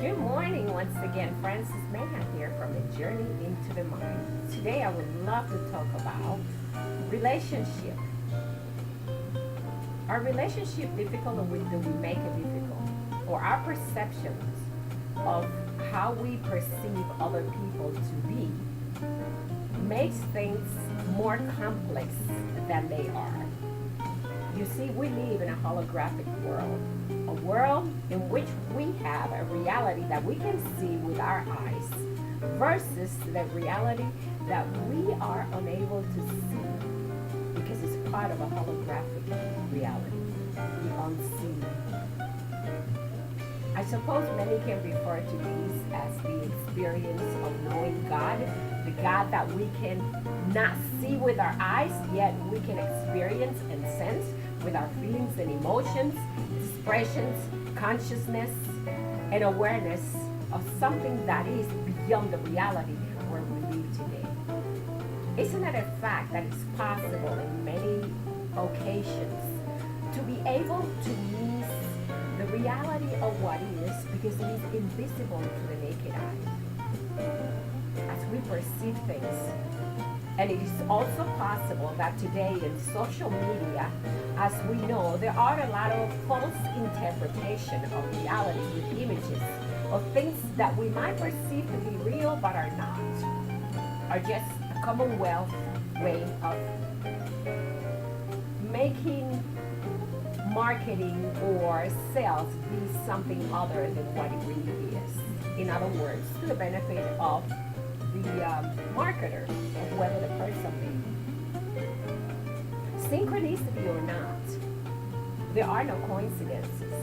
Good morning once again, Francis Mayhem here from A Journey into the Mind. Today I would love to talk about relationship. Are relationship difficult, or do we make it difficult? Or our perceptions of how we perceive other people to be makes things more complex than they are. You see, we live in a holographic world, a world in which we have a reality that we can see with our eyes versus the reality that we are unable to see because it's part of a holographic reality, the unseen. I suppose many can refer to these as the experience of knowing God, the God that we can not see with our eyes, yet we can experience and sense with our feelings and emotions, expressions, consciousness, and awareness of something that is beyond the reality where we live today. Isn't it a fact that it's possible in many occasions to be able to miss the reality of what is because it is invisible to the naked eye as we perceive things? And it is also possible that today in social media, as we know, there are a lot of false interpretation of reality with images of things that we might perceive to be real but are not, are just a commonwealth way of making marketing or sales be something other than what it really is. In other words, to the benefit of the marketer, or whoever the person may be. Synchronicity or not, there are no coincidences.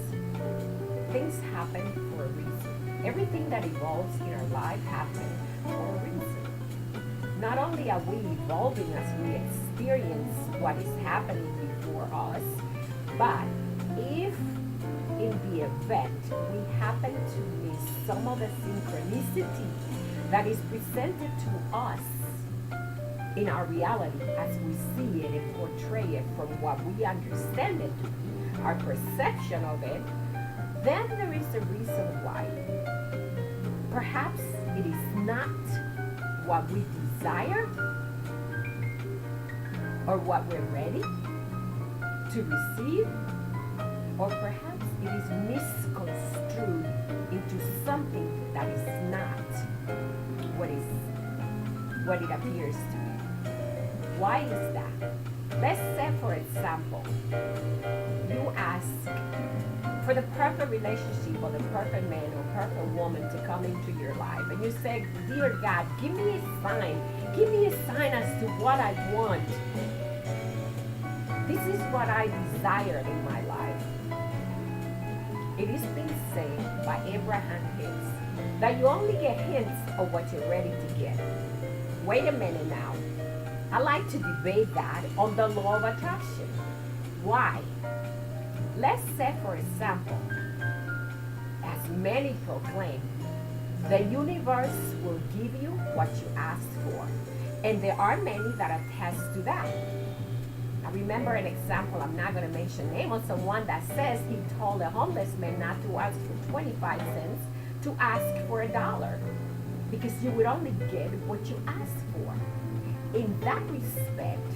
Things happen for a reason. Everything that evolves in our life happens for a reason. Not only are we evolving as we experience what is happening before us, but if in the event we happen to miss some of the synchronicity that is presented to us in our reality as we see it and portray it from what we understand it to be, our perception of it, then there is a reason why. Perhaps it is not what we desire or what we're ready to receive, or perhaps it is misconstrued into something that is not what it appears to be. Why is that? Let's say, for example, you ask for the perfect relationship or the perfect man or perfect woman to come into your life, and you say, "Dear God, give me a sign. Give me a sign as to what I want. This is what I desire in my life." It is been said by Abraham Hicks that you only get hints of what you're ready to get. Wait a minute now. I like to debate that on the law of attraction. Why? Let's say, for example, as many proclaim, the universe will give you what you ask for. And there are many that attest to that. I remember an example, I'm not going to mention name, of someone that says he told a homeless man not to ask for 25 cents, to ask for $1, because you would only get what you asked for. In that respect,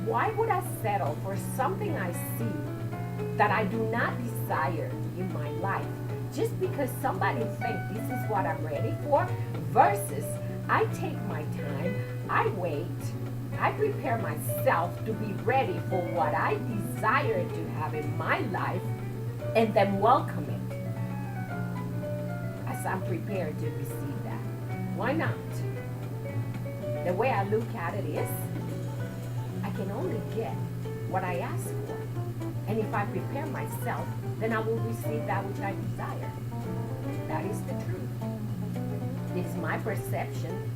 why would I settle for something I see that I do not desire in my life just because somebody thinks this is what I'm ready for, versus I take my time, I wait, I prepare myself to be ready for what I desire to have in my life, and then welcome it as I'm prepared to receive that. Why not? The way I look at it is, I can only get what I ask for. And if I prepare myself, then I will receive that which I desire. That is the truth. It is my perception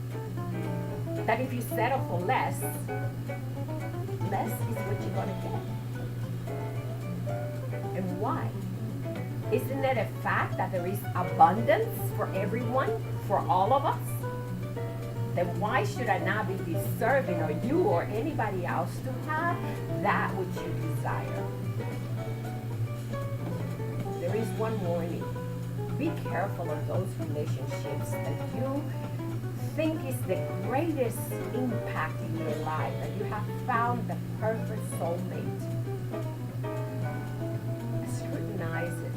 that if you settle for less, less is what you're going to get. And why? Isn't it a fact that there is abundance for everyone, for all of us? Then why should I not be deserving, or you or anybody else, to have that which you desire? There is one warning. Be careful of those relationships that you think is the greatest impact in your life, that you have found the perfect soulmate. Scrutinize it.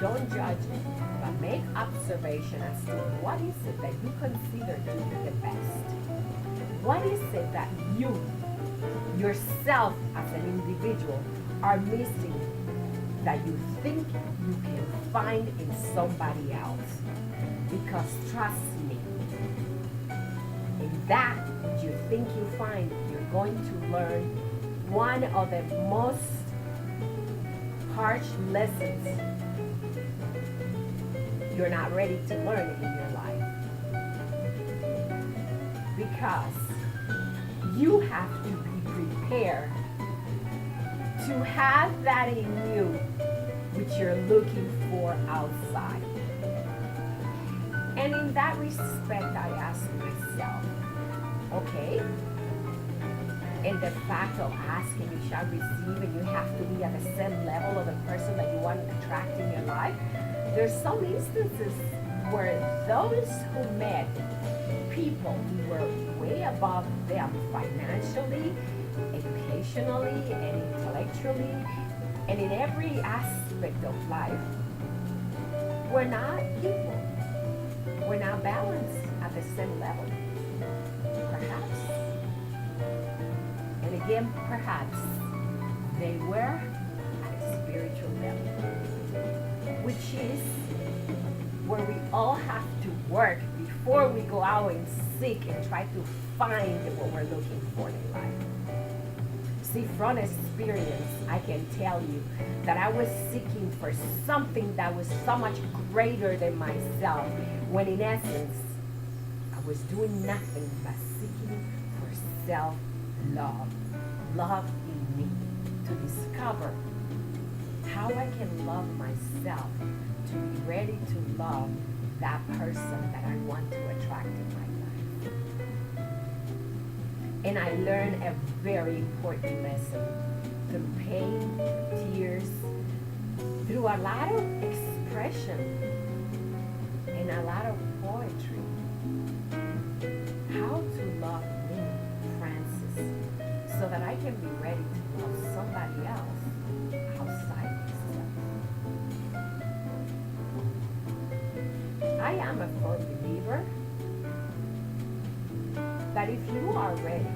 Don't judge it, but make observation as to what is it that you consider to be the best. What is it that you, yourself as an individual, are missing that you think you can find in somebody else? Because trust me, in that which you think you find, you're going to learn one of the most harsh lessons you're not ready to learn in your life. Because you have to be prepared to have that in you which you're looking for outside. And in that respect, I ask myself, okay, in the fact of asking, you shall receive, and you have to be at the same level of the person that you want to attract in your life. There's some instances where those who met people who were way above them financially, educationally, and intellectually, and in every aspect of life, were not equal. We're not balanced at the same level. Perhaps. And again, perhaps they were at a spiritual level, which is where we all have to work before we go out and seek and try to find what we're looking for in life. See, from experience, I can tell you that I was seeking for something that was so much greater than myself, when in essence, I was doing nothing but seeking for self-love, love in me, to discover how I can love myself, to be ready to love that person that I want to attract in my life. And I learned a very important lesson through pain, tears, through a lot of expression and a lot of poetry. How to love me, Francis, so that I can be ready to love somebody else outside myself. I am a firm believer that if you are ready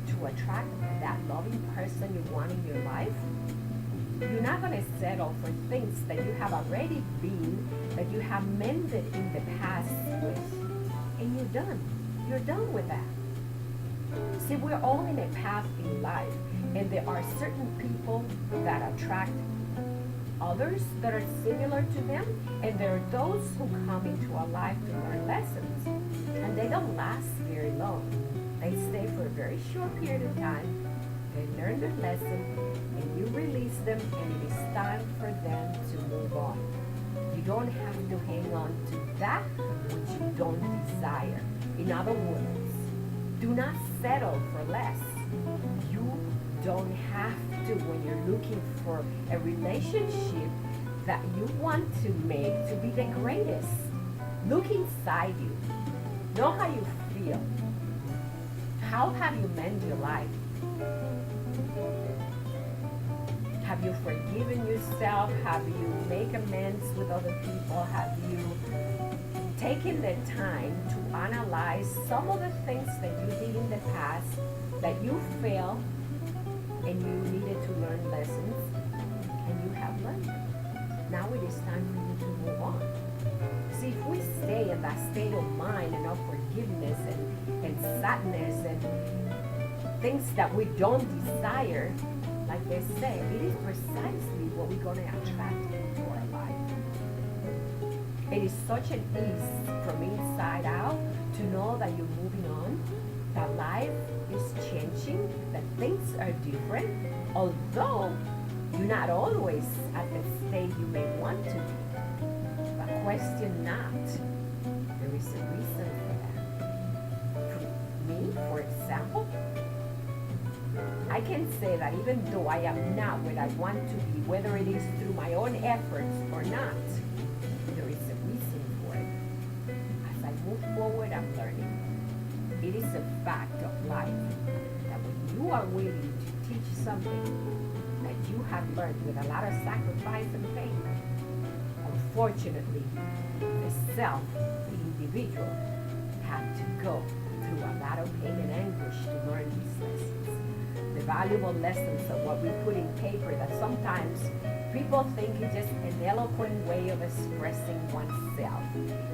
to attract that loving person you want in your life, you're not going to settle for things that you have already been, that you have mended in the past with, and you're done. You're done with that. See, we're all in a path in life, and there are certain people that attract others that are similar to them, and there are those who come into our life to learn lessons, and they don't last very long. They stay for a very short period of time. They learn their lesson, and you release them, and it is time for them to move on. You don't have to hang on to that which you don't desire. In other words, do not settle for less. You don't have to, when you're looking for a relationship that you want to make to be the greatest. Look inside you. Know how you feel. How have you mended your life? Have you forgiven yourself? Have you made amends with other people? Have you taken the time to analyze some of the things that you did in the past that you failed and you needed to learn lessons, and you have learned them? Now it is time for you to move on. See, if we stay in that state of mind and of forgiveness and sadness and things that we don't desire, like they say, it is precisely what we're going to attract into our life. It is such an ease from inside out to know that you're moving on, that life is changing, that things are different, although you're not always at the state you may want to be. But question not. There is a reason for that. For me, for example, I can say that even though I am not where I want to be, whether it is through my own efforts or not, there is a reason for it. As I move forward, I'm learning. It is a fact of life that when you are willing to teach something that you have learned with a lot of sacrifice and pain, unfortunately, the self, the individual, have to go through a lot of pain and anguish to learn these lessons. The valuable lessons of what we put in paper that sometimes people think is just an eloquent way of expressing oneself.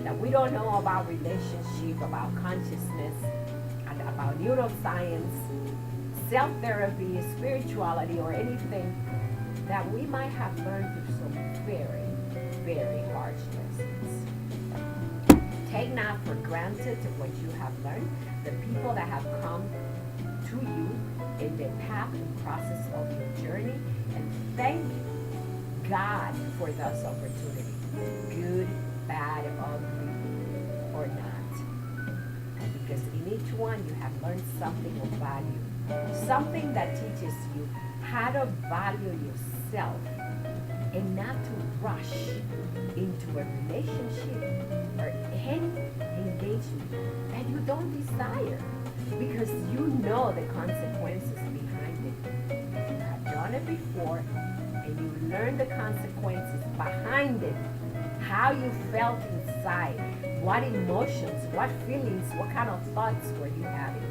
That we don't know about relationship, about consciousness, and about neuroscience, self-therapy, spirituality, or anything that we might have learned through some very, very harsh lessons. Take not for granted what you have learned, the people that have come to you in the path and process of your journey, and thank God for those opportunities, good, bad, ugly, or not. Because in each one you have learned something of value, something that teaches you how to value yourself and not to rush into a relationship or any engagement that you don't desire, because you know the consequences behind it. You have done it before and you learn the consequences behind it, how you felt inside, what emotions, what feelings, what kind of thoughts were you having,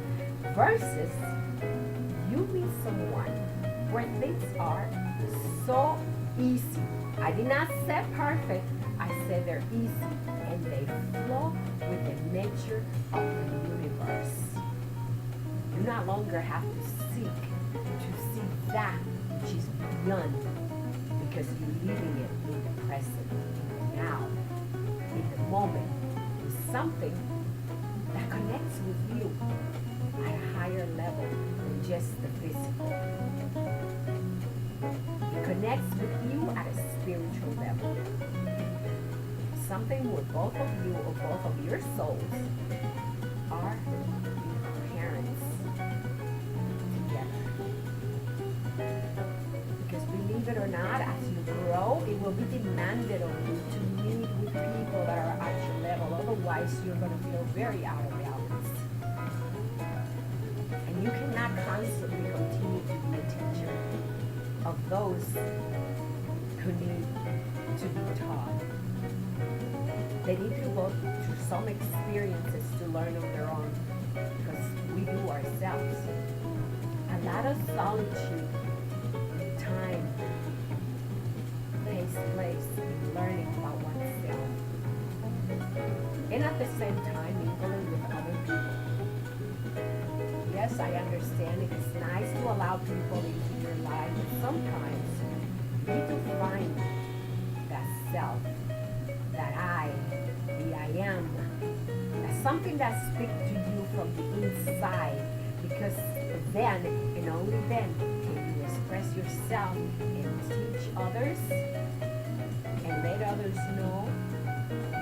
versus you meet someone where things are so easy. I did not say perfect, I said they're easy, and they flow with the nature of the universe. You no longer have to seek to see that which is beyond, because you're living it in the present, in the now, in the moment, with something that connects with you at a higher level than just the physical. It connects with you at a spiritual level. Something where both of you or both of your souls are parents together. Because believe it or not, as you grow, it will be demanded of you to meet with people that are at your level. Otherwise, you're going to feel very out of balance. And you cannot constantly continue to be a teacher of those who need to be taught. They need to go through some experiences to learn on their own, because we do ourselves. A lot of solitude time takes place in learning about oneself, and at the same time mingling with other people. Yes, I understand it is nice to allow people into your life, but sometimes you need to find that self, that I, the I am, that's something that speaks to you from the inside, because then and only then can you express yourself and teach others and let others know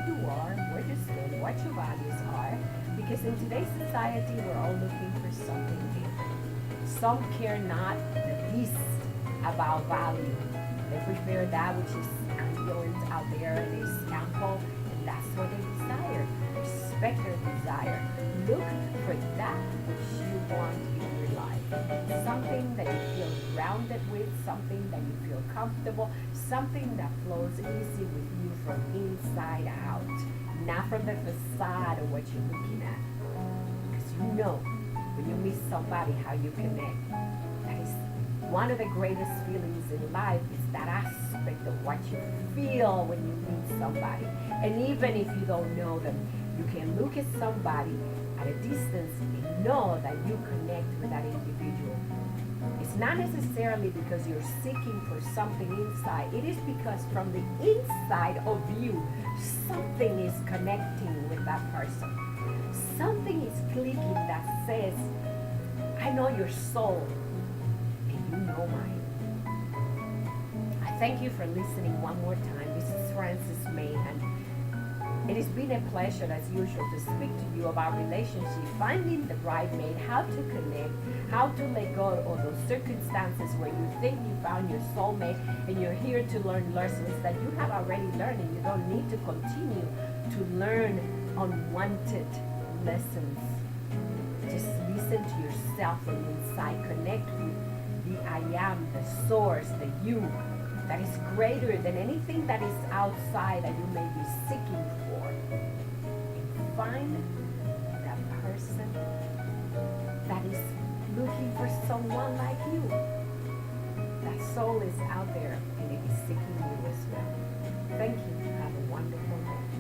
who you are, where you stand, what your values are. Because in today's society, we're all looking for something different. Some care not the least about value. They prefer that which is affluent out there and is ample, and that's what they desire. Respect their desire. Look for that which you want in your life. Something that you feel grounded with, something that you feel comfortable, something that flows easy with you from inside out, not from the facade of what you're looking at. Because you know when you meet somebody how you connect. That is one of the greatest feelings in life, is that aspect of what you feel when you meet somebody. And even if you don't know them, you can look at somebody at a distance and know that you connect with that individual. It's not necessarily because you're seeking for something inside. It is because from the inside of you, something is connecting with that person. Something is clicking that says, I know your soul and you know mine. I thank you for listening one more time. This is Francis Mahan. It has been a pleasure, as usual, to speak to you about relationship, finding the right mate, how to connect, how to let go of those circumstances where you think you found your soulmate, and you're here to learn lessons that you have already learned, and you don't need to continue to learn unwanted lessons. Just listen to yourself from inside. Connect with the I am, the source, the you that is greater than anything that is outside that you may be seeking for. And find that person that is looking for someone like you. That soul is out there and it is seeking you as well. Thank you. Have a wonderful day.